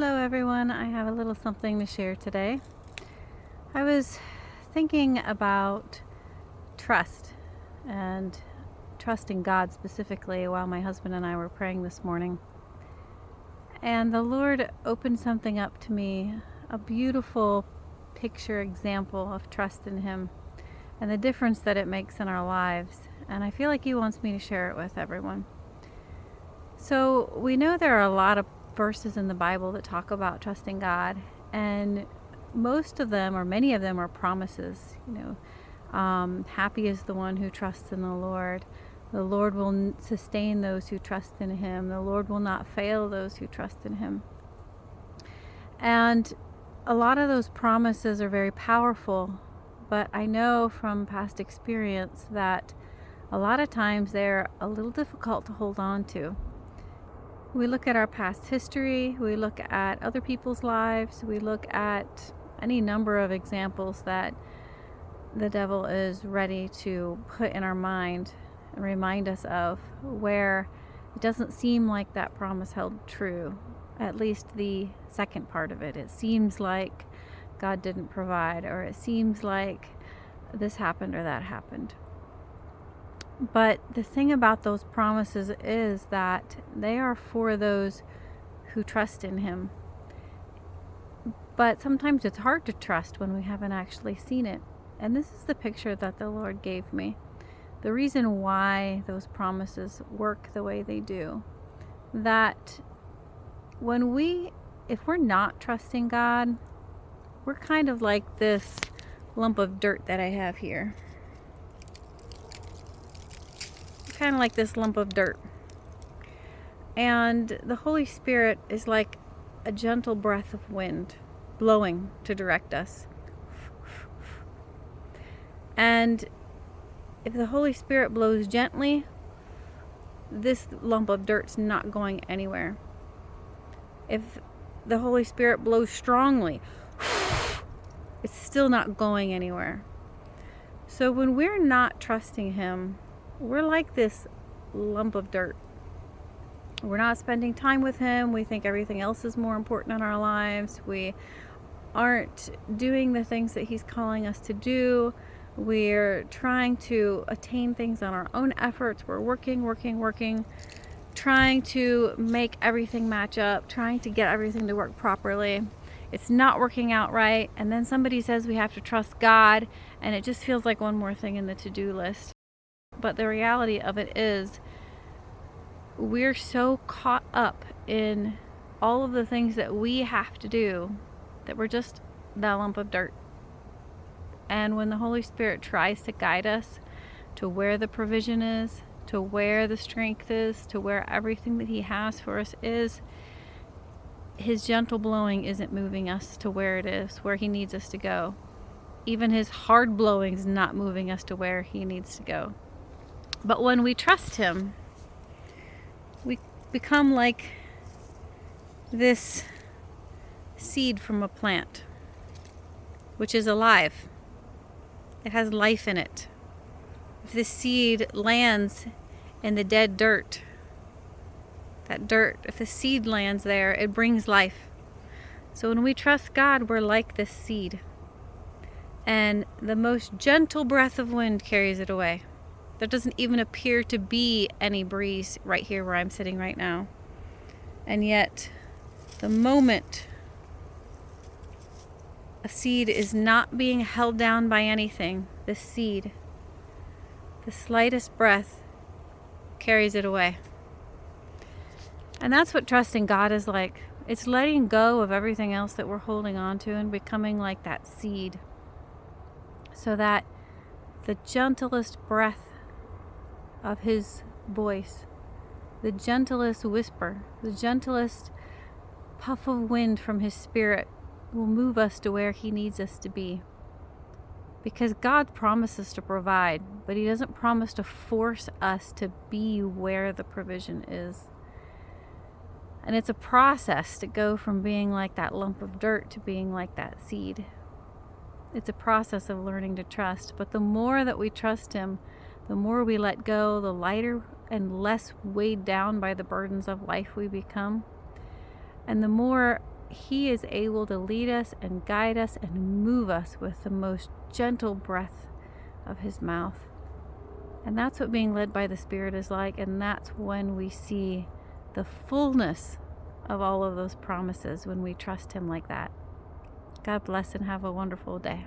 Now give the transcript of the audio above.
Hello everyone, I have a little something to share today. I was thinking about trust and trusting God specifically while my husband and I were praying this morning. And the Lord opened something up to me, a beautiful picture example of trust in Him and the difference that it makes in our lives. And I feel like He wants me to share it with everyone. So we know there are a lot of verses in the Bible that talk about trusting God, and most of them, or many of them, are promises. Happy is the one who trusts in the Lord. The Lord will sustain those who trust in Him. The Lord will not fail those who trust in Him. And a lot of those promises are very powerful, but I know from past experience that a lot of times they're a little difficult to hold on to. We look at our past history, we look at other people's lives, we look at any number of examples that the devil is ready to put in our mind and remind us of, where it doesn't seem like that promise held true, at least the second part of it. It seems like God didn't provide, or it seems like this happened or that happened. But the thing about those promises is that they are for those who trust in Him. But sometimes it's hard to trust when we haven't actually seen it. And this is the picture that the Lord gave me. The reason why those promises work the way they do. That if we're not trusting God, we're kind of like this lump of dirt that I have here. Kind of like this lump of dirt. And the Holy Spirit is like a gentle breath of wind blowing to direct us. And if the Holy Spirit blows gently, this lump of dirt's not going anywhere. If the Holy Spirit blows strongly, it's still not going anywhere. So when we're not trusting Him, we're like this lump of dirt. We're not spending time with Him. We think everything else is more important in our lives. We aren't doing the things that He's calling us to do. We're trying to attain things on our own efforts. We're working, trying to make everything match up, trying to get everything to work properly. It's not working out right. And then somebody says we have to trust God, and it just feels like one more thing in the to-do list. But the reality of it is, we're so caught up in all of the things that we have to do that we're just that lump of dirt. And when the Holy Spirit tries to guide us to where the provision is, to where the strength is, to where everything that He has for us is, His gentle blowing isn't moving us to where it is, where He needs us to go. Even His hard blowing is not moving us to where He needs to go. But when we trust Him, we become like this seed from a plant, which is alive. It has life in it. If the seed lands in the dead dirt, if the seed lands there, it brings life. So when we trust God, we're like this seed. And the most gentle breath of wind carries it away. There doesn't even appear to be any breeze right here where I'm sitting right now. And yet, the moment a seed is not being held down by anything, this seed, the slightest breath carries it away. And that's what trusting God is like. It's letting go of everything else that we're holding on to and becoming like that seed. So that the gentlest breath of His voice, the gentlest whisper, the gentlest puff of wind from His Spirit will move us to where He needs us to be. Because God promises to provide, but He doesn't promise to force us to be where the provision is. And it's a process to go from being like that lump of dirt to being like that seed. It's a process of learning to trust. But the more that we trust Him, the more we let go, the lighter and less weighed down by the burdens of life we become. And the more He is able to lead us and guide us and move us with the most gentle breath of His mouth. And that's what being led by the Spirit is like, and that's when we see the fullness of all of those promises, when we trust Him like that. God bless and have a wonderful day.